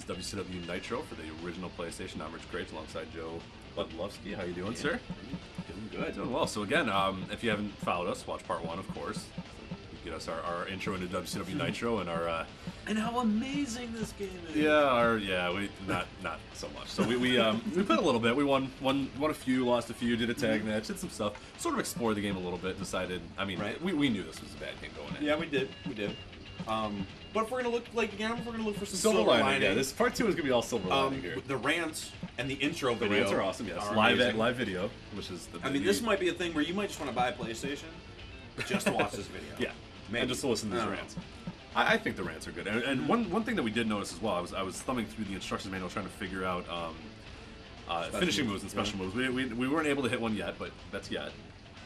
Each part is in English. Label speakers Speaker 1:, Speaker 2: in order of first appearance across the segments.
Speaker 1: WCW Nitro for the original PlayStation. I'm Rich Graves alongside Joe Budlowski. How you doing, sir?
Speaker 2: Doing good.
Speaker 1: Doing well. So again, if you haven't followed us, watch part 1, of course. You get us our intro into WCW Nitro and our
Speaker 2: and how amazing this game is.
Speaker 1: We not so much. So we played a little bit. We won a few, lost a few, did a tag match, did some stuff. Sort of explored the game a little bit. Decided. I mean,
Speaker 2: right.
Speaker 1: we knew this was a bad game going in.
Speaker 2: Yeah, we did. But if we're gonna look for some
Speaker 1: silver lining. Yeah, this part 2 is gonna be all silver lining here.
Speaker 2: The rants and the intro
Speaker 1: The
Speaker 2: video.
Speaker 1: rants are awesome. Yes,
Speaker 2: Are
Speaker 1: live video, which is the.
Speaker 2: I mean, this might be a thing where you might just want to buy a PlayStation just to watch this video.
Speaker 1: Yeah.
Speaker 2: Maybe.
Speaker 1: And just to listen to these rants. I think the rants are good. And one thing that we did notice as well, I was thumbing through the instructions manual trying to figure out finishing moves and special moves. We weren't able to hit one yet, but that's yet.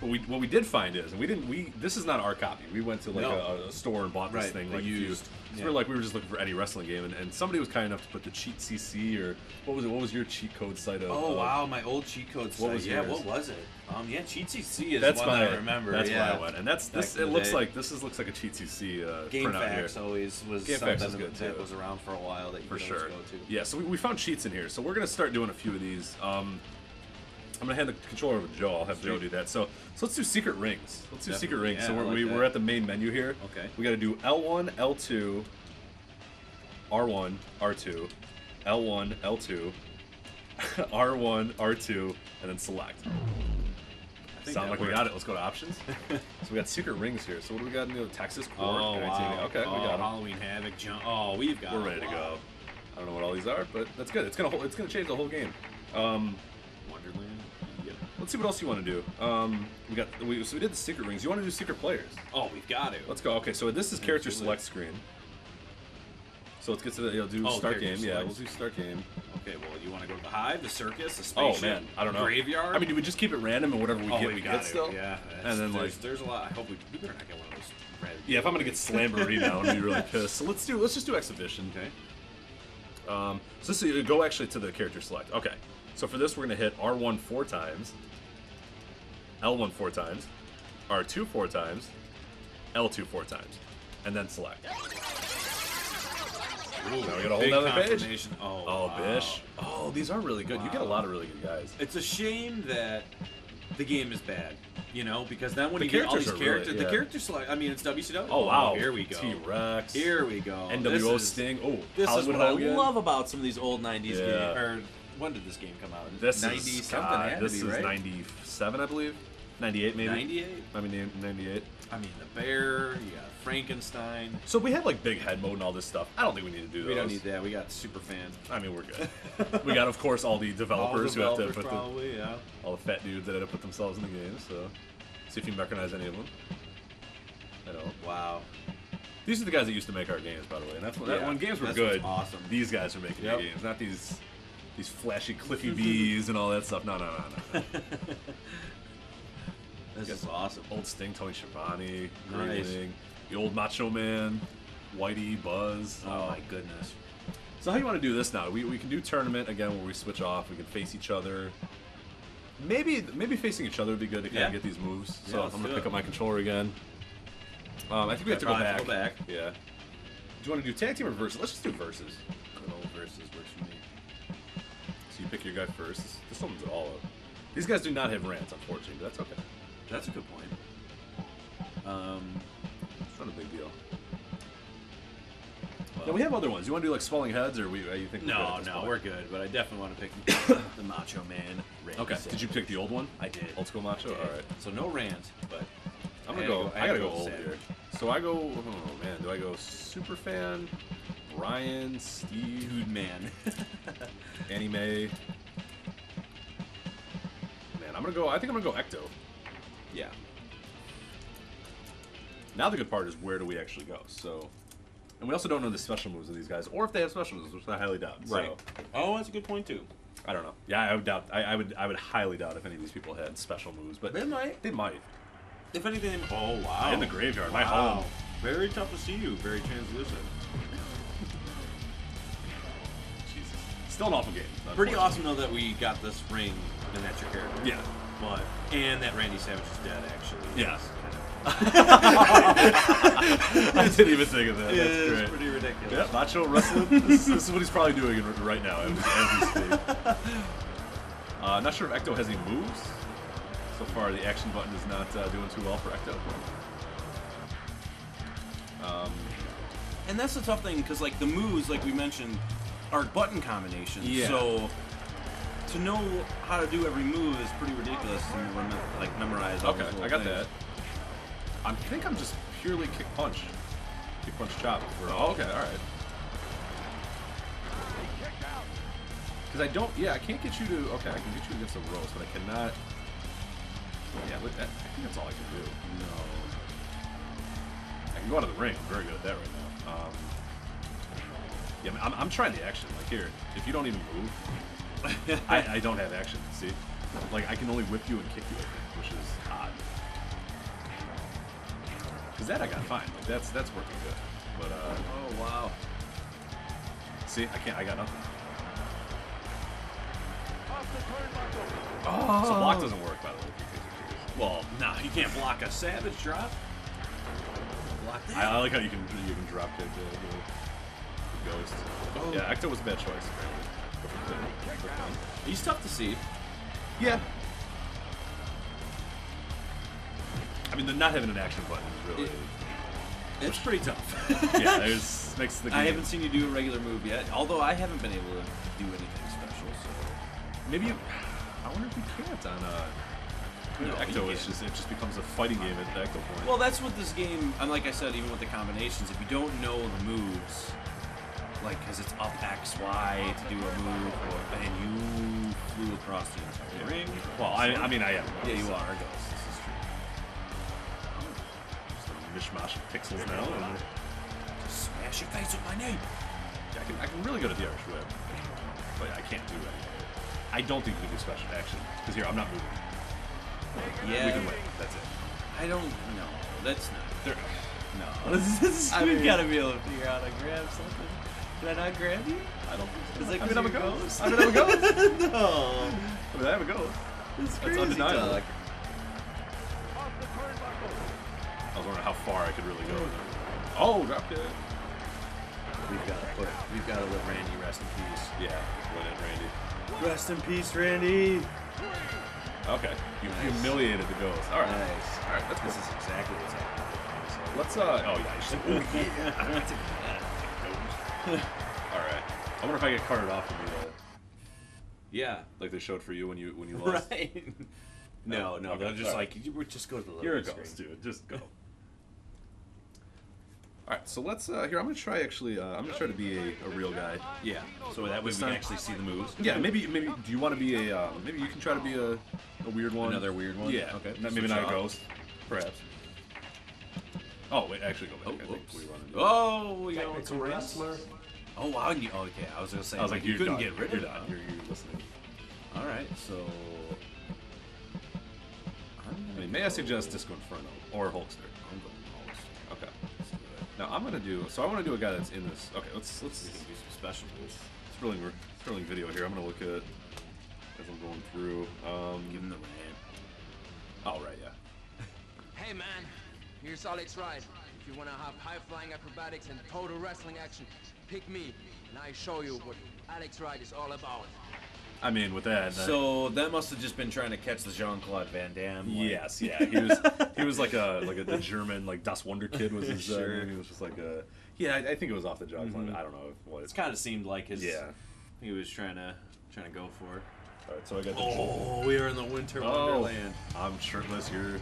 Speaker 1: But what we did find is, and this is not our copy. We went to a store and bought this thing like used. So we were just looking for any wrestling game, and somebody was kind enough to put the Cheat CC, or what was it? What was your cheat code site of?
Speaker 2: Oh wow, my old cheat code site.
Speaker 1: What was yours?
Speaker 2: What was it? Cheat CC is
Speaker 1: that's
Speaker 2: one that I remember.
Speaker 1: That's where I went, and this. It looks like looks like a Cheat CC.
Speaker 2: Game Facts always was
Speaker 1: Game
Speaker 2: something
Speaker 1: Facts good
Speaker 2: that
Speaker 1: too.
Speaker 2: was around for a while that you could
Speaker 1: sure.
Speaker 2: always go to.
Speaker 1: Yeah, so we found cheats in here, so we're gonna start doing a few of these. I'm gonna hand the controller over to Joe. I'll have Joe do that. So let's do secret rings. Let's do secret rings.
Speaker 2: Yeah,
Speaker 1: so
Speaker 2: we're
Speaker 1: we're at the main menu here.
Speaker 2: Okay.
Speaker 1: We got to do L1, L2, R1, R2, L1, L2, R1, R2, and then select. Sound like we got it. Let's go to options. So we got secret rings here. So what do we got in the Texas Court?
Speaker 2: Oh, wow.
Speaker 1: Okay, we got them.
Speaker 2: Halloween Havoc. We've got.
Speaker 1: We're ready to go. I don't know what all these are, but that's good. It's gonna change the whole game.
Speaker 2: Wonderland. Yep.
Speaker 1: Let's see what else you want to do. So we did the secret rings. You want to do secret players?
Speaker 2: Oh, we've got to.
Speaker 1: Let's go. Okay, so this is character select screen. So let's get to the start game. Yeah, we'll do start game.
Speaker 2: Okay, well, you want to go to the hive, the circus, the spaceship?
Speaker 1: Oh man, I don't know.
Speaker 2: Graveyard.
Speaker 1: I mean, do we just keep it random and whatever we get still?
Speaker 2: Yeah.
Speaker 1: And then
Speaker 2: there's a lot. I hope we better not get one of those.
Speaker 1: Yeah, if I'm gonna get Slamboree now, I'm gonna be really pissed. So let's just do exhibition.
Speaker 2: Okay.
Speaker 1: So go actually to the character select. Okay. So for this, we're going to hit R1 4 times, L1 4 times, R2 4 times, L2 4 times, and then select.
Speaker 2: Ooh,
Speaker 1: now we got a whole other page.
Speaker 2: Oh,
Speaker 1: wow. Bish. Oh, these are really good. Wow. You get a lot of really good guys.
Speaker 2: It's a shame that the game is bad, because then when you get all these characters, the character select. I mean, it's WCW.
Speaker 1: Oh wow,
Speaker 2: here we go.
Speaker 1: T-Rex.
Speaker 2: Here we go.
Speaker 1: NWO Sting. Oh,
Speaker 2: this
Speaker 1: Hollywood
Speaker 2: is what
Speaker 1: Hogan.
Speaker 2: I love about some of these old '90s games. Or when did this game come out?
Speaker 1: This
Speaker 2: 90
Speaker 1: is
Speaker 2: something.
Speaker 1: This is 97, I believe. 98 maybe.
Speaker 2: 98.
Speaker 1: I mean 98.
Speaker 2: I mean the bear. You got Frankenstein.
Speaker 1: So we had like big head mode and all this stuff. I don't think we need to do those.
Speaker 2: We don't need that. We got super fans.
Speaker 1: I mean, we're good. We got, of course, all the developers who have to put all the fat dudes that had to put themselves in the game. So see if you can recognize any of them. I don't.
Speaker 2: Wow.
Speaker 1: These are the guys that used to make our games, by the way. And that's when games were good.
Speaker 2: Awesome.
Speaker 1: These guys are making the games, not these flashy Cliffy B's and all that stuff. No.
Speaker 2: This is awesome.
Speaker 1: Old Sting, Tony Schiavone, Grayling, the old Macho Man, Whitey, Buzz.
Speaker 2: Oh my goodness.
Speaker 1: So how do you want to do this now? We can do tournament again where we switch off. We can face each other. Maybe facing each other would be good to kind of get these moves. So I'm gonna pick up my controller again. I think we have to go back. Yeah. Do you want to do tag team or versus? Let's just do versus.
Speaker 2: Versus works for me.
Speaker 1: So you pick your guy first. This one's all up. These guys do not have rants, unfortunately, but that's okay.
Speaker 2: That's a good point.
Speaker 1: It's not a big deal. Well, now we have other ones. You want to do like swelling heads, or you think?
Speaker 2: No, we're good. But I definitely want to pick the Macho Man.
Speaker 1: Okay. Did you pick the old one?
Speaker 2: I did.
Speaker 1: Old school Macho.
Speaker 2: Okay.
Speaker 1: All right.
Speaker 2: So no rant, but
Speaker 1: I'm gonna go. I gotta go old here. So I go. Oh man, do I go super fan? Ryan, Steve,
Speaker 2: dude, man,
Speaker 1: Annie Mae. Man, I'm gonna go. I think I'm gonna go Ecto.
Speaker 2: Yeah.
Speaker 1: Now the good part is where do we actually go? So, and we also don't know the special moves of these guys, or if they have special moves, which I highly doubt.
Speaker 2: Right.
Speaker 1: So,
Speaker 2: oh, that's a good point too.
Speaker 1: I don't know. Yeah, I would doubt. I would highly doubt if any of these people had special moves, but
Speaker 2: they might.
Speaker 1: They might.
Speaker 2: If anything, oh wow.
Speaker 1: In the graveyard, my home.
Speaker 2: Very tough to see you. Very translucent.
Speaker 1: Jesus. Still an awful game.
Speaker 2: Pretty awesome though that we got this ring and that's your character.
Speaker 1: Yeah.
Speaker 2: But and that Randy Savage is dead actually.
Speaker 1: Yeah. I didn't even think of that.
Speaker 2: Yeah,
Speaker 1: That's great.
Speaker 2: It's pretty ridiculous.
Speaker 1: Yeah, Nacho wrestling. This is what he's probably doing right now as we speak. Not sure if Ecto has any moves. So far, the action button is not doing too well for Ecto.
Speaker 2: And that's the tough thing, because like the moves, like we mentioned, are button combinations.
Speaker 1: Yeah.
Speaker 2: So to know how to do every move is pretty ridiculous to memorize. All
Speaker 1: Okay,
Speaker 2: those little
Speaker 1: I got
Speaker 2: things.
Speaker 1: that. I think I'm just purely kick punch chop. Oh, okay, all right. Because I don't. Yeah, I can't get you to. Okay, I can get you against the ropes, but I cannot. Yeah, look, I think that's all I can do.
Speaker 2: No.
Speaker 1: I can go out of the ring. I'm very good at that right now. Yeah, I'm trying the action. Like here, if you don't even move, I don't have action. See, like I can only whip you and kick you, I think, which is odd. Cause that I got fine. Like that's working good. But
Speaker 2: Oh wow.
Speaker 1: see, I can't. I got nothing. Oh. So block doesn't work, by the way.
Speaker 2: Well, nah, you can't block a savage drop. Block that.
Speaker 1: I like how you can drop kick the ghost.
Speaker 2: Oh.
Speaker 1: Yeah, Ecto was a bad choice.
Speaker 2: He's tough to see.
Speaker 1: Yeah. I mean, not having an action button is really.
Speaker 2: It's pretty tough.
Speaker 1: Yeah, it makes the game.
Speaker 2: I haven't seen you do a regular move yet, although I haven't been able to do anything special. So
Speaker 1: Maybe you. I wonder if you can't on
Speaker 2: No,
Speaker 1: Ecto.
Speaker 2: you
Speaker 1: It just becomes a fighting game at the Ecto point.
Speaker 2: well, that's what this game. And like I said, even with the combinations, if you don't know the moves, like because it's up X Y to do a move, and you flew across the entire ring.
Speaker 1: Well, I mean, I am.
Speaker 2: Yeah, you are. Ghost. This is true.
Speaker 1: Just a mishmash of pixels now. And
Speaker 2: Smash your face with my name.
Speaker 1: I can really go to the Irish whip, but I can't do anything. I don't think you can do special action because here I'm not moving.
Speaker 2: Yeah.
Speaker 1: We can win. That's it.
Speaker 2: I don't know. That's not.
Speaker 1: There,
Speaker 2: No.
Speaker 3: We've got to be able to figure out how to grab something. Did I not grab you?
Speaker 1: I don't think so.
Speaker 3: Is that
Speaker 1: I mean, I'm a
Speaker 3: because
Speaker 1: ghost.
Speaker 3: you're
Speaker 1: I mean, I'm a ghost.
Speaker 3: No.
Speaker 1: I mean, I have a ghost.
Speaker 3: It's
Speaker 1: That's
Speaker 3: crazy
Speaker 1: undeniable.
Speaker 3: talk.
Speaker 1: I was wondering how far I could really go with it. Oh, drop kick.
Speaker 2: We've got to let Randy rest in peace.
Speaker 1: Yeah, went in, Randy.
Speaker 3: Rest in peace, Randy.
Speaker 1: Okay, you
Speaker 2: Nice.
Speaker 1: humiliated the ghost. All right,
Speaker 2: Nice.
Speaker 1: all right, that's
Speaker 2: This
Speaker 1: good.
Speaker 2: is exactly what's happening.
Speaker 1: Let's oh yeah, you should. Oh yeah, I want to All right. I wonder if I get carted off from you
Speaker 2: Yeah.
Speaker 1: like they showed for you when you lost.
Speaker 2: Right. No,
Speaker 1: Okay,
Speaker 2: they're just
Speaker 1: alright.
Speaker 2: like, just go to the
Speaker 1: You're a
Speaker 2: loading
Speaker 1: ghost,
Speaker 2: screen.
Speaker 1: dude. Just go. All right, so let's here. I'm gonna try actually. I'm gonna try to be a real guy.
Speaker 2: Yeah. So that way we
Speaker 1: This
Speaker 2: can
Speaker 1: time-
Speaker 2: actually see the moves.
Speaker 1: Yeah, maybe. Do you want to be a? Maybe you can try to be a weird one.
Speaker 2: Another weird one?
Speaker 1: Yeah.
Speaker 2: Okay.
Speaker 1: Maybe
Speaker 2: Switch
Speaker 1: not a
Speaker 2: off.
Speaker 1: ghost. Perhaps. Oh wait, actually go back.
Speaker 2: Oh,
Speaker 1: I think
Speaker 2: whoops.
Speaker 1: we want to.
Speaker 2: Oh, we got some wrestler. Oh wow. Okay, I was gonna say.
Speaker 1: I was like,
Speaker 2: you
Speaker 1: you're
Speaker 2: couldn't
Speaker 1: done.
Speaker 2: get rid
Speaker 1: You're
Speaker 2: of
Speaker 1: done.
Speaker 2: that.
Speaker 1: You're listening.
Speaker 2: All right. So.
Speaker 1: I mean, may I suggest Disco Inferno or Hulkster?
Speaker 2: I'm going Hulkster.
Speaker 1: Okay. Now I'm gonna do. So I want to do a guy that's in this. Okay, let's
Speaker 2: We can do some special moves.
Speaker 1: Sterling video here. I'm gonna look at as I'm going through.
Speaker 2: Give him the rant.
Speaker 1: Oh right, yeah.
Speaker 4: Hey man, here's Alex Wright. If you wanna have high-flying acrobatics and total wrestling action, pick me, and I show you what Alex Wright is all about.
Speaker 1: I mean, with that.
Speaker 2: So that must have just been trying to catch the Jean-Claude Van Damme. Like,
Speaker 1: Yes, yeah. He was like a German like Das Wonder Kid was his
Speaker 2: Sure.
Speaker 1: name. He was just like a I think it was off the jog. I don't know what.
Speaker 2: It's kind of seemed like his.
Speaker 1: Yeah.
Speaker 2: He was trying to go for it.
Speaker 1: All right, so I got the.
Speaker 2: Oh, we are in the winter wonderland.
Speaker 1: I'm shirtless. You're.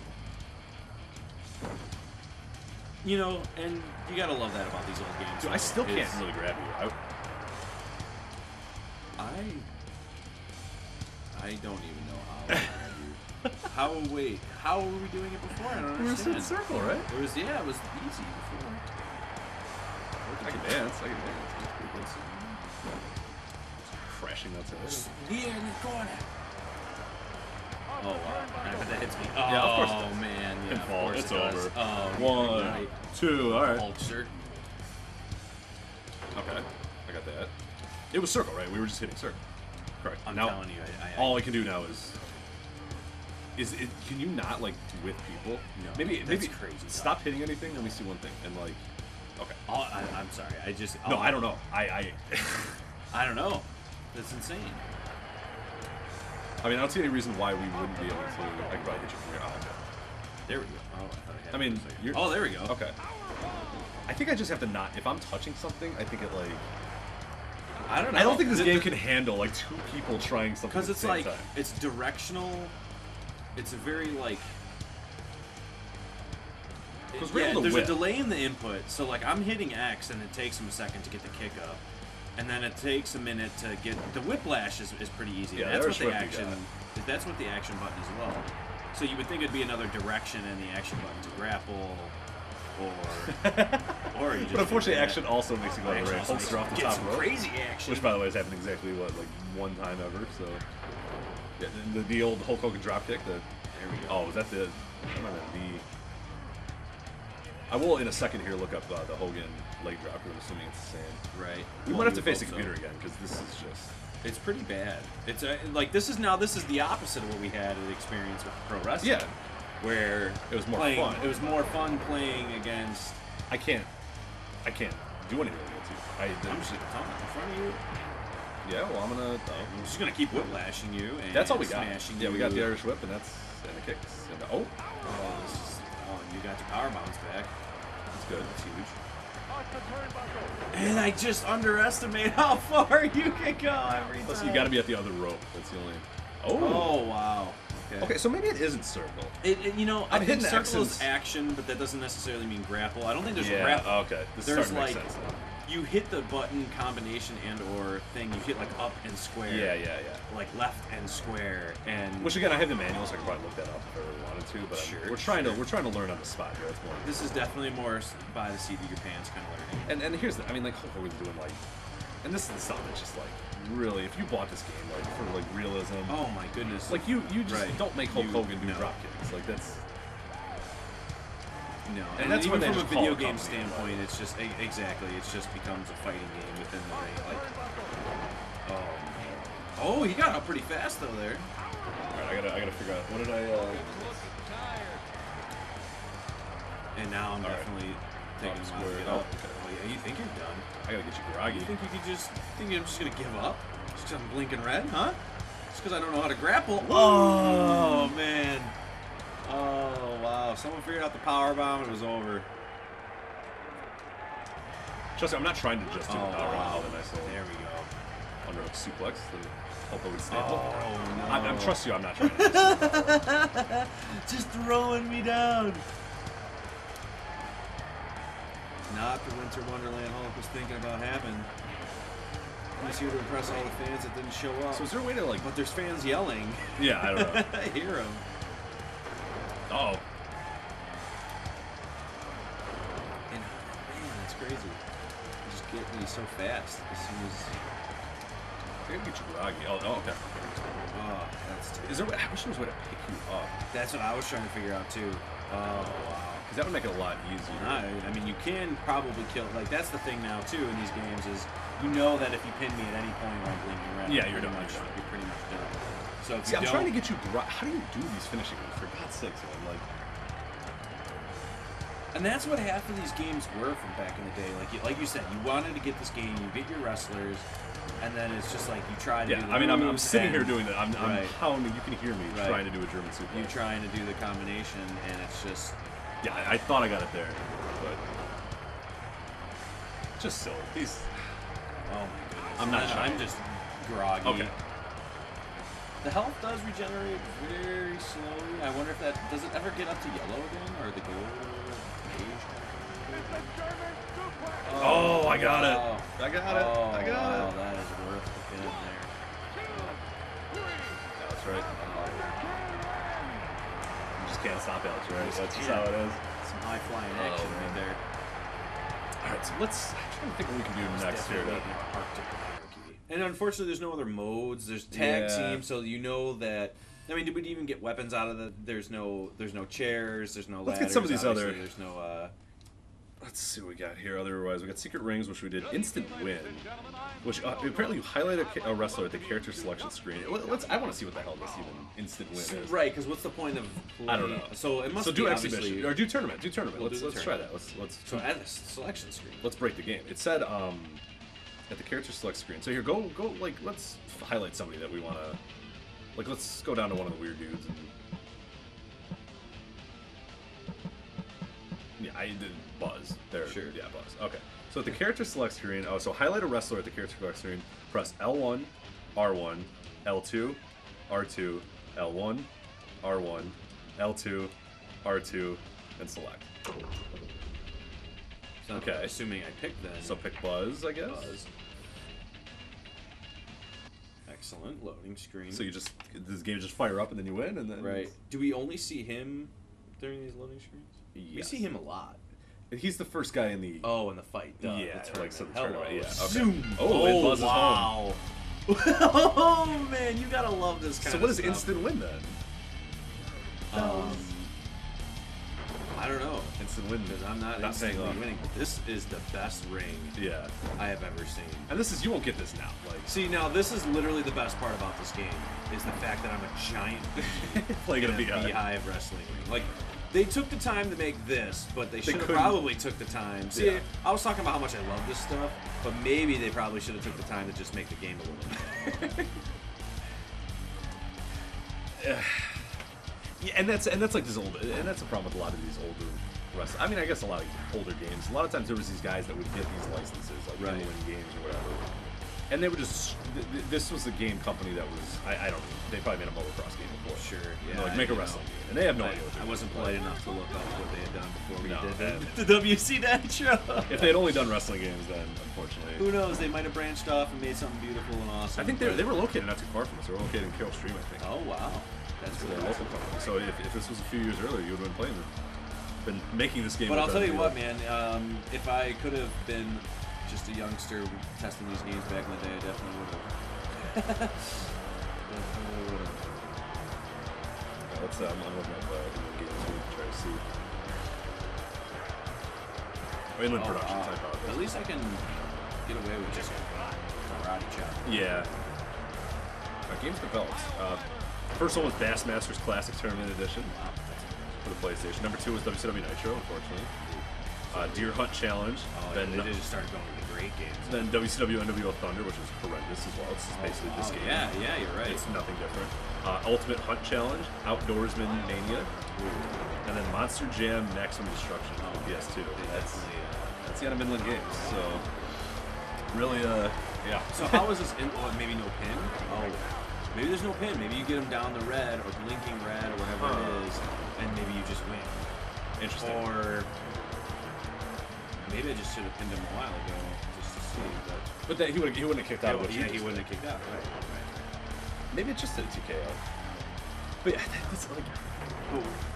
Speaker 2: You know, and you gotta love that about these old games.
Speaker 1: Dude, I still can't
Speaker 2: It's-
Speaker 1: really grab you.
Speaker 2: I don't even know how. How wait? How were we doing it before? I don't
Speaker 1: We were
Speaker 2: understand.
Speaker 1: in circle, right?
Speaker 2: It was it was easy before.
Speaker 1: I can dance. That's pretty good. Crashing outside.
Speaker 2: Here in the corner. Oh wow! That hits me. Oh
Speaker 1: Yeah, of course it does.
Speaker 2: man, yeah, of
Speaker 1: Pinfall,
Speaker 2: course
Speaker 1: it's
Speaker 2: it does.
Speaker 1: over.
Speaker 2: Oh,
Speaker 1: 1,
Speaker 2: right.
Speaker 1: 2. All right.
Speaker 2: Hulkster.
Speaker 1: Okay, I got that. It was circle, right? We were just hitting circle. Correct.
Speaker 2: I'm
Speaker 1: now,
Speaker 2: telling you,
Speaker 1: all I can do now is. Is it? Can you not like with people?
Speaker 2: No,
Speaker 1: maybe
Speaker 2: that's crazy.
Speaker 1: Stop hitting anything. Let me see one thing. And like, okay.
Speaker 2: I'm sorry. I just
Speaker 1: No, I don't know.
Speaker 2: I don't know. That's insane.
Speaker 1: I mean, I don't see any reason why we wouldn't be able to. I could probably hit you from here. Oh, okay.
Speaker 2: There we go. Oh, I thought I had
Speaker 1: I mean,
Speaker 2: it. Oh, there we go.
Speaker 1: Okay. I think I just have to not. If I'm touching something, I think it like.
Speaker 2: I don't know.
Speaker 1: I don't think this game can handle like two people trying something.
Speaker 2: Because
Speaker 1: at
Speaker 2: it's
Speaker 1: the same
Speaker 2: like
Speaker 1: time.
Speaker 2: it's directional. It's a very like.
Speaker 1: Because we're able to
Speaker 2: there's
Speaker 1: whip.
Speaker 2: a delay in the input, so like I'm hitting X and it takes him a second to get the kick up, and then it takes a minute to get the whiplash is pretty easy.
Speaker 1: Yeah,
Speaker 2: that's
Speaker 1: there's
Speaker 2: what the
Speaker 1: whip you
Speaker 2: action. That's what the action button as well. So you would think it'd be another direction and the action button to grapple, or you just.
Speaker 1: But unfortunately,
Speaker 2: do that.
Speaker 1: action also makes you go
Speaker 2: Action
Speaker 1: right.
Speaker 2: also
Speaker 1: Holster off the
Speaker 2: get
Speaker 1: top
Speaker 2: some
Speaker 1: rope.
Speaker 2: crazy action.
Speaker 1: Which, by the way, has happened exactly what like one time ever. So yeah, the old Hulk Hogan dropkick.
Speaker 2: There we go.
Speaker 1: Oh, was that the? I don't know, the. I will in a second here look up the Hogan leg drop. I'm assuming it's the same.
Speaker 2: Right.
Speaker 1: We
Speaker 2: Well,
Speaker 1: might have to
Speaker 2: we
Speaker 1: face the
Speaker 2: hope
Speaker 1: computer
Speaker 2: so.
Speaker 1: again because this is just.
Speaker 2: It's pretty bad. It's like this is the opposite of what we had an experience with pro wrestling.
Speaker 1: Yeah.
Speaker 2: Where
Speaker 1: It was more
Speaker 2: playing,
Speaker 1: fun.
Speaker 2: It was more fun playing against.
Speaker 1: I can't do anything against you.
Speaker 2: I'm just in front of you.
Speaker 1: Yeah. Well, I'm gonna.
Speaker 2: I'm just gonna keep whiplashing you and
Speaker 1: That's all we got.
Speaker 2: smashing
Speaker 1: Yeah,
Speaker 2: you.
Speaker 1: we got the Irish whip and that's and the kicks and the,
Speaker 2: Oh, and you got your power bounce back.
Speaker 1: that's good. That's huge.
Speaker 2: And I just underestimate how far you can go every
Speaker 1: Plus,
Speaker 2: time.
Speaker 1: you got to be at the other rope. That's the only.
Speaker 2: Oh wow.
Speaker 1: Okay, so maybe it isn't circle.
Speaker 2: You know,
Speaker 1: I'm
Speaker 2: I think
Speaker 1: hitting
Speaker 2: circle is
Speaker 1: X's.
Speaker 2: action, but that doesn't necessarily mean grapple. I don't think there's a
Speaker 1: Yeah.
Speaker 2: grapple.
Speaker 1: Okay. This is
Speaker 2: There's
Speaker 1: starting to
Speaker 2: like
Speaker 1: make sense now.
Speaker 2: you hit the button combination and or thing. You hit like up and square.
Speaker 1: Yeah.
Speaker 2: Like left and square and.
Speaker 1: Which again, I have the manual, so I could probably look that up if I really wanted to. But
Speaker 2: Sure,
Speaker 1: we're trying to learn on the spot here. It's more.
Speaker 2: This is definitely more by the seat of your pants kind of learning.
Speaker 1: And here's the. I mean, like Hulk Hogan's doing like, and this is the stuff that's just like really. If you bought this game like for like realism.
Speaker 2: Oh my goodness.
Speaker 1: Like you just
Speaker 2: Right.
Speaker 1: don't make Hulk
Speaker 2: You-
Speaker 1: Hogan do
Speaker 2: no.
Speaker 1: drop kicks. Like that's.
Speaker 2: No,
Speaker 1: And
Speaker 2: and
Speaker 1: that's
Speaker 2: even
Speaker 1: when they
Speaker 2: from a
Speaker 1: just call
Speaker 2: video
Speaker 1: it
Speaker 2: game
Speaker 1: company.
Speaker 2: standpoint, it's just exactly. It's just becomes a fighting game within the ring. Like, oh, he got up pretty fast though there.
Speaker 1: All right, I gotta figure out what did I.
Speaker 2: And now I'm
Speaker 1: All right.
Speaker 2: definitely taking a while to
Speaker 1: square.
Speaker 2: get
Speaker 1: Oh,
Speaker 2: up.
Speaker 1: okay.
Speaker 2: Oh yeah, you think you're done?
Speaker 1: I gotta get you groggy.
Speaker 2: You think you could just think I'm just gonna give up? Just 'cause I'm blinking red, huh? Just because I don't know how to grapple? Oh man! Oh wow! If someone figured out the power bomb, it was over.
Speaker 1: Trust me, I'm not trying to just do
Speaker 2: Oh,
Speaker 1: the power
Speaker 2: wow.
Speaker 1: bomb. Nice little
Speaker 2: There we go.
Speaker 1: underhook suplex. The Hulk Hogan staple.
Speaker 2: Oh no!
Speaker 1: I'm trust you. I'm not trying to.
Speaker 2: Just throwing me down. Not the Winter Wonderland Hulk was thinking about having. He's here to impress all the fans that didn't show up.
Speaker 1: So is there a way to like?
Speaker 2: But there's fans yelling.
Speaker 1: Yeah, I don't know.
Speaker 2: I hear them.
Speaker 1: Oh,
Speaker 2: And man, that's crazy. You just get me so fast as soon as.
Speaker 1: I gotta get you groggy. Oh, okay.
Speaker 2: Oh, that's.
Speaker 1: Is there? I wish there was a way to pick you up.
Speaker 2: That's what I was trying to figure out too. Oh wow.
Speaker 1: Because that would make it a lot easier.
Speaker 2: I mean, you can probably kill. Like that's the thing now too in these games is you know that if you pin me at any point when I'm blinking red,
Speaker 1: Yeah, you're
Speaker 2: pretty
Speaker 1: done.
Speaker 2: much you're pretty much done. So if
Speaker 1: See,
Speaker 2: you
Speaker 1: I'm
Speaker 2: don't,
Speaker 1: trying to get you. How do you do these finishing moves? For God's sakes, man! Like,
Speaker 2: and that's what half of these games were from back in the day. Like you said, you wanted to get this game, you get your wrestlers, and then it's just like you try to.
Speaker 1: yeah.
Speaker 2: do the
Speaker 1: I mean, I'm
Speaker 2: moves
Speaker 1: sitting here
Speaker 2: and
Speaker 1: doing that. I'm
Speaker 2: Right.
Speaker 1: pounding. You can hear me
Speaker 2: Right.
Speaker 1: trying to do a German suplex.
Speaker 2: you trying to do the combination, and it's just.
Speaker 1: Yeah, I thought I got it there, but just silly. These.
Speaker 2: Oh my goodness.
Speaker 1: I'm not
Speaker 2: And
Speaker 1: trying.
Speaker 2: I'm just groggy.
Speaker 1: Okay.
Speaker 2: The health does regenerate very slowly. I wonder if that does it ever get up to yellow again or the gold beige?
Speaker 1: Oh, I got it.
Speaker 2: wow.
Speaker 1: I got it.
Speaker 2: Oh,
Speaker 1: I got
Speaker 2: wow,
Speaker 1: it.
Speaker 2: that is worth the pin there.
Speaker 1: Yeah, that's right. You just can't stop Alex, right? That's just how it is.
Speaker 2: Some high flying action right there.
Speaker 1: All right, so let's. I'm trying to think what we can do next here.
Speaker 2: Definitely an Arctic hierarchy. And unfortunately, there's no other modes. There's tag
Speaker 1: Yeah.
Speaker 2: team, so you know that. I mean, did we even get weapons out of the? There's no chairs. There's no.
Speaker 1: Let's
Speaker 2: ladders,
Speaker 1: get some of these
Speaker 2: obviously,
Speaker 1: other-
Speaker 2: There's no.
Speaker 1: let's see what we got here. Otherwise, we got Secret Rings, which we did instant win, which apparently you highlight a wrestler at the character selection screen. I want to see what the hell this even instant win is.
Speaker 2: Right, because what's the point of playing?
Speaker 1: I don't know.
Speaker 2: So it must
Speaker 1: So
Speaker 2: be
Speaker 1: do
Speaker 2: obviously...
Speaker 1: exhibition or do tournament. Do tournament.
Speaker 2: We'll
Speaker 1: Let's
Speaker 2: do the
Speaker 1: try that.
Speaker 2: tournament.
Speaker 1: Let's
Speaker 2: So at the selection screen.
Speaker 1: let's break the game. It said at the character select screen. So here, go like let's highlight somebody that we want to. Like let's go down to one of the weird dudes. And, yeah, I did Buzz. There.
Speaker 2: Sure.
Speaker 1: Yeah, Buzz. Okay. So at the character select screen, so highlight a wrestler at the character select screen. Press L1, R1, L2, R2, L1, R1, L2, R2, and select.
Speaker 2: So
Speaker 1: Okay.
Speaker 2: Assuming I pick then.
Speaker 1: So pick Buzz, I guess.
Speaker 2: Buzz. Excellent loading screen.
Speaker 1: So you just this game just fire up and then you win and then
Speaker 2: right. Do we only see him during these loading screens? We
Speaker 1: Yes.
Speaker 2: see him a lot.
Speaker 1: He's the first guy in the
Speaker 2: Oh, in the fight. Duh,
Speaker 1: yeah,
Speaker 2: the
Speaker 1: like so the
Speaker 2: tournament.
Speaker 1: tournament. Yeah.
Speaker 2: Hello.
Speaker 1: Okay.
Speaker 2: Zoom.
Speaker 1: Oh, it buzzes home.
Speaker 2: wow. Oh man, you gotta love this kind
Speaker 1: So
Speaker 2: of
Speaker 1: what is
Speaker 2: stuff.
Speaker 1: instant win then?
Speaker 2: I don't know.
Speaker 1: Instant win
Speaker 2: Because I'm not
Speaker 1: paying
Speaker 2: instantly
Speaker 1: off.
Speaker 2: winning. But this is the best ring
Speaker 1: Yeah.
Speaker 2: I have ever seen.
Speaker 1: And this is you won't get this now. Like
Speaker 2: See, now this is literally the best part about this game is the fact that I'm a giant
Speaker 1: playing in a
Speaker 2: in
Speaker 1: beehive.
Speaker 2: beehive wrestling ring. Like they took the time to make this, but they should have
Speaker 1: couldn't-
Speaker 2: probably took the time. See,
Speaker 1: Yeah.
Speaker 2: I was talking about how much I love this stuff, but maybe they probably should have took the time to just make the game a little better.
Speaker 1: Yeah, and that's like this old, and that's the problem with a lot of these older wrestlers. I mean, I guess a lot of these older games. A lot of times there was these guys that would get these licenses, like
Speaker 2: Right.
Speaker 1: win games or whatever, and they would just. This was a game company that was. I don't know. They probably made a motocross game before.
Speaker 2: Sure,
Speaker 1: You
Speaker 2: yeah.
Speaker 1: know, like make a wrestling game, and they have no idea what they're
Speaker 2: I
Speaker 1: doing.
Speaker 2: wasn't polite enough to look up what they had done before we
Speaker 1: No,
Speaker 2: did the WC Nitro.
Speaker 1: If they had only done wrestling games, then unfortunately.
Speaker 2: Who knows? They might have branched off and made something beautiful and awesome.
Speaker 1: I think they were located not too far from us. They were located in Carroll Stream, I think.
Speaker 2: Oh wow, that's
Speaker 1: So
Speaker 2: really
Speaker 1: they're a local company. So if this was a few years earlier, you would have been playing them. Been making this game.
Speaker 2: But I'll
Speaker 1: with
Speaker 2: tell
Speaker 1: them,
Speaker 2: you
Speaker 1: know.
Speaker 2: what, man. If I could have been just a youngster testing these games back in the day, I definitely would have.
Speaker 1: Let's. I'm looking up the games we can try to see. Inland Productions, I apologize.
Speaker 2: At least I can get away with just karate chop.
Speaker 1: Yeah. Games developed. First one was Bassmasters Classic Tournament Edition for the PlayStation. Number 2 was WCW Nitro, unfortunately. Deer Hunt Challenge. Then
Speaker 2: they just started going to the great games.
Speaker 1: Then WCW NWO Thunder, which is horrendous as well. It's basically this game.
Speaker 2: Yeah, you're right.
Speaker 1: It's nothing different. Ultimate Hunt Challenge, Outdoorsman Mania, and then Monster Jam Maximum Destruction for PS2. That's the end of Midland Games. So really, yeah.
Speaker 2: So how is this? Maybe no pin. Oh, maybe there's no pin. Maybe you get them down the red or blinking red or whatever it is, and maybe you just win.
Speaker 1: Interesting.
Speaker 2: Or maybe I just should have pinned him a while ago just to see.
Speaker 1: But that he wouldn't have kicked out.
Speaker 2: Yeah, he wouldn't have kicked out. Right.
Speaker 1: Maybe it's just a TKO. But yeah, that's like.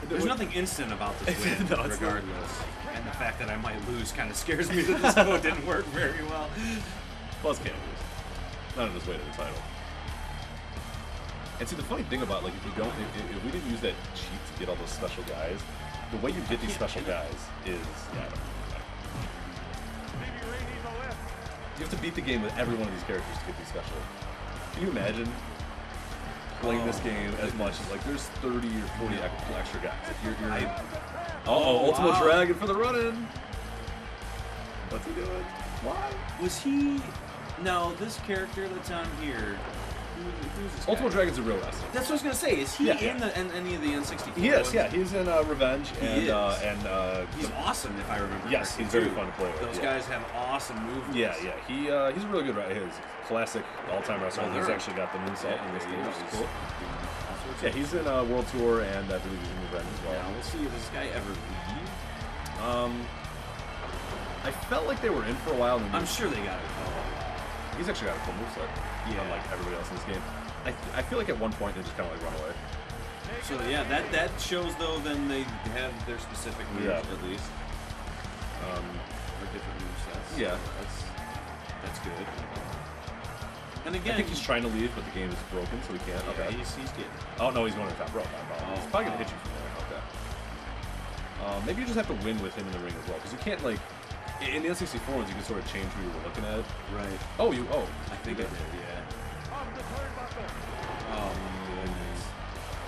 Speaker 2: There's nothing instant about this win,
Speaker 1: No, it's
Speaker 2: regardless. And the fact that I might lose kind of scares me that this code didn't work very well.
Speaker 1: Buzz can't lose. Not on his way to the title. And see, the funny thing about, like, if we didn't use that cheat to get all those special guys, the way you get these special guys is, yeah, I don't know. You have to beat the game with every one of these characters to get these special. Can you imagine playing this game as much as, like, there's 30 or 40 extra guys. Ultimate
Speaker 2: wow.
Speaker 1: Dragon for the run-in. What's he doing? Why?
Speaker 2: Was he... No, this character that's on here... Who's this guy?
Speaker 1: Ultimate Dragon's a real wrestler.
Speaker 2: That's what I was going to say. Is he
Speaker 1: Yeah,
Speaker 2: in any of the N64
Speaker 1: He is,
Speaker 2: ones?
Speaker 1: yeah. He's in Revenge, and
Speaker 2: He's awesome, if I remember
Speaker 1: yes,
Speaker 2: correctly,
Speaker 1: he's very
Speaker 2: too.
Speaker 1: fun to play with.
Speaker 2: Those
Speaker 1: yeah.
Speaker 2: guys have awesome movements.
Speaker 1: Yeah. He's a really good wrestler. He's a classic all-time wrestler. He's actually got the moonsault in this game, which is cool. Yeah, he's in World Tour, and I believe he's in Revenge as well.
Speaker 2: Yeah, we'll see if this guy ever leave.
Speaker 1: I felt like they were in for a while. And
Speaker 2: I'm sure they got it.
Speaker 1: He's actually got a cool moveset, unlike everybody else in this game. I feel like at one point they just kind of like run away.
Speaker 2: So yeah, that shows though. Then they have their specific moves
Speaker 1: Yeah.
Speaker 2: at least. Or different movesets.
Speaker 1: Yeah.
Speaker 2: That's good. And again,
Speaker 1: I think he's trying to leave, but the game is broken, so he can't.
Speaker 2: Yeah,
Speaker 1: Okay.
Speaker 2: he's getting.
Speaker 1: Oh no, he's going to the top rope. He's probably gonna hit you from there. Okay. Maybe you just have to win with him in the ring as well, because you can't like In the N64 ones, you can sort of change who you were looking at.
Speaker 2: Right.
Speaker 1: Oh,
Speaker 2: I think I did, yeah. Oh, goodness.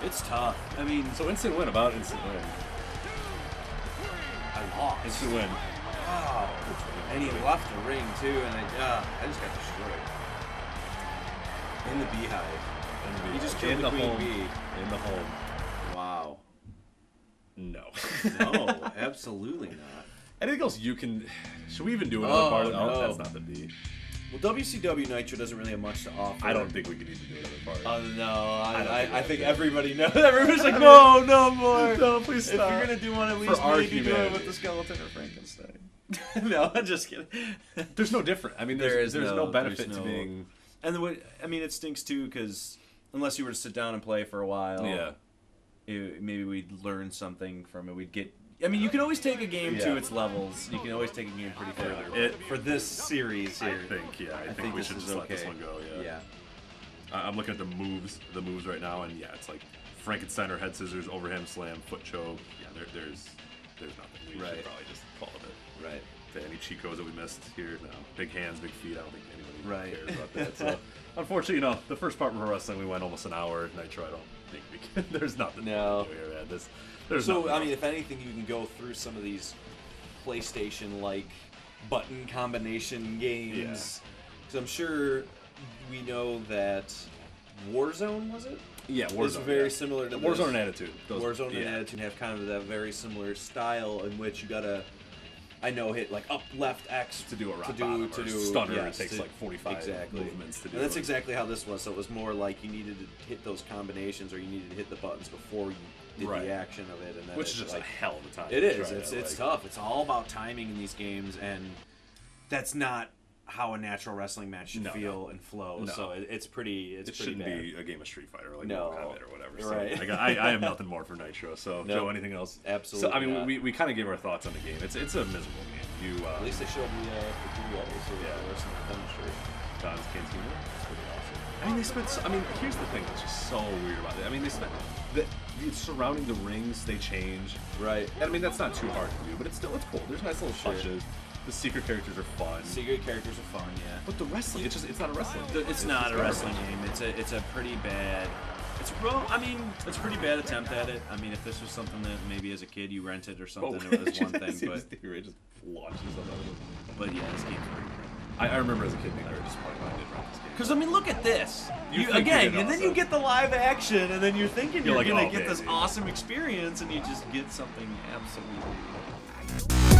Speaker 2: It's tough. I mean,
Speaker 1: So instant win, about instant win.
Speaker 2: I lost.
Speaker 1: Instant win.
Speaker 2: Wow. And he left the ring, too, and I just got destroyed. In the beehive. He just killed the queen bee.
Speaker 1: In the home.
Speaker 2: Wow.
Speaker 1: No.
Speaker 2: No, absolutely not.
Speaker 1: Anything else you can... Should we even do another part of it?
Speaker 2: no.
Speaker 1: That's not the B.
Speaker 2: Well, WCW Nitro doesn't really have much to offer.
Speaker 1: I don't think we can even do another part.
Speaker 2: No,
Speaker 1: I
Speaker 2: I think everybody knows. Everybody's like, no more.
Speaker 1: No, please stop.
Speaker 2: If you're gonna do one, at least
Speaker 1: our
Speaker 2: maybe do it
Speaker 1: humanity.
Speaker 2: with the skeleton or Frankenstein. No, I'm just kidding.
Speaker 1: There's no different. I mean, there's no benefit to being...
Speaker 2: And it stinks too, because unless you were to sit down and play for a while,
Speaker 1: Yeah.
Speaker 2: Maybe we'd learn something from it. We'd get. I mean, you can always take a game to its levels. You can always take a game pretty further. For this series here,
Speaker 1: I think we should just let this one go.
Speaker 2: Yeah.
Speaker 1: I'm looking at the moves right now, and yeah, it's like Frankensteiner head scissors, overhand slam, foot choke. Yeah, there's nothing. We should probably just call it.
Speaker 2: Right.
Speaker 1: Any cheat codes that we missed here? No. Big hands, big feet. I don't think anybody
Speaker 2: Right.
Speaker 1: cares about that. So, unfortunately, the first part of pro wrestling we went almost an hour. Nitro, I don't think we can. There's nothing.
Speaker 2: No.
Speaker 1: Here, man. There's
Speaker 2: So,
Speaker 1: nothing
Speaker 2: I mean,
Speaker 1: else.
Speaker 2: if anything, you can go through some of these PlayStation-like button combination games. Because I'm sure we know that Warzone, was it?
Speaker 1: Yeah, Warzone.
Speaker 2: Is very similar to
Speaker 1: Warzone
Speaker 2: this.
Speaker 1: and Attitude.
Speaker 2: Warzone and Attitude have kind of that very similar style in which you gotta, hit like up, left, X
Speaker 1: To do a rock
Speaker 2: to
Speaker 1: bottom
Speaker 2: do
Speaker 1: or stunner,
Speaker 2: yes,
Speaker 1: it takes like 45
Speaker 2: exactly.
Speaker 1: movements to do.
Speaker 2: And that's
Speaker 1: it.
Speaker 2: exactly how this was. So it was more like you needed to hit those combinations, or you needed to hit the buttons before you did
Speaker 1: Right.
Speaker 2: the action of it, and then
Speaker 1: Which
Speaker 2: it's
Speaker 1: is just
Speaker 2: like,
Speaker 1: a hell of a time.
Speaker 2: it
Speaker 1: to
Speaker 2: is.
Speaker 1: try
Speaker 2: It's
Speaker 1: that,
Speaker 2: tough. It's all about timing in these games, and that's not how a natural wrestling match should feel and flow.
Speaker 1: No.
Speaker 2: So it's pretty. It's
Speaker 1: It
Speaker 2: pretty
Speaker 1: shouldn't
Speaker 2: bad.
Speaker 1: be a game of Street Fighter like
Speaker 2: No.
Speaker 1: Mortal Kombat or whatever.
Speaker 2: Right.
Speaker 1: So I have nothing more for Nitro. So
Speaker 2: No.
Speaker 1: Joe, anything else?
Speaker 2: Absolutely
Speaker 1: So I mean,
Speaker 2: not.
Speaker 1: we kind of gave our thoughts on the game. It's a miserable game.
Speaker 2: At least they showed the three levels, so the rest of the demonstrate.
Speaker 1: Don's Cantina. That's pretty awesome. I mean, they spent. I mean, here's the thing that's just so weird about it. I mean, they spent the surrounding the rings. They change.
Speaker 2: Right.
Speaker 1: And I mean, that's not too hard to do, but it's cool. There's nice little touches. The secret characters are fun.
Speaker 2: Secret characters are fun, yeah.
Speaker 1: But the wrestling, it's not a wrestling.
Speaker 2: It's not a wrestling game. It's a pretty bad. It's a pretty bad attempt at it. I mean, if this was something that maybe as a kid you rented or something, it was one thing. But
Speaker 1: Stevie Ray just launches on that.
Speaker 2: but yeah, this game's pretty.
Speaker 1: I remember as a kid being very disappointed when I did rent this game.
Speaker 2: Because I mean, look at this.
Speaker 1: You think
Speaker 2: Again,
Speaker 1: you're
Speaker 2: and then
Speaker 1: awesome.
Speaker 2: you get the live action, and then you're thinking you're
Speaker 1: like,
Speaker 2: gonna
Speaker 1: oh,
Speaker 2: get this
Speaker 1: baby.
Speaker 2: awesome experience, and you just get something absolutely.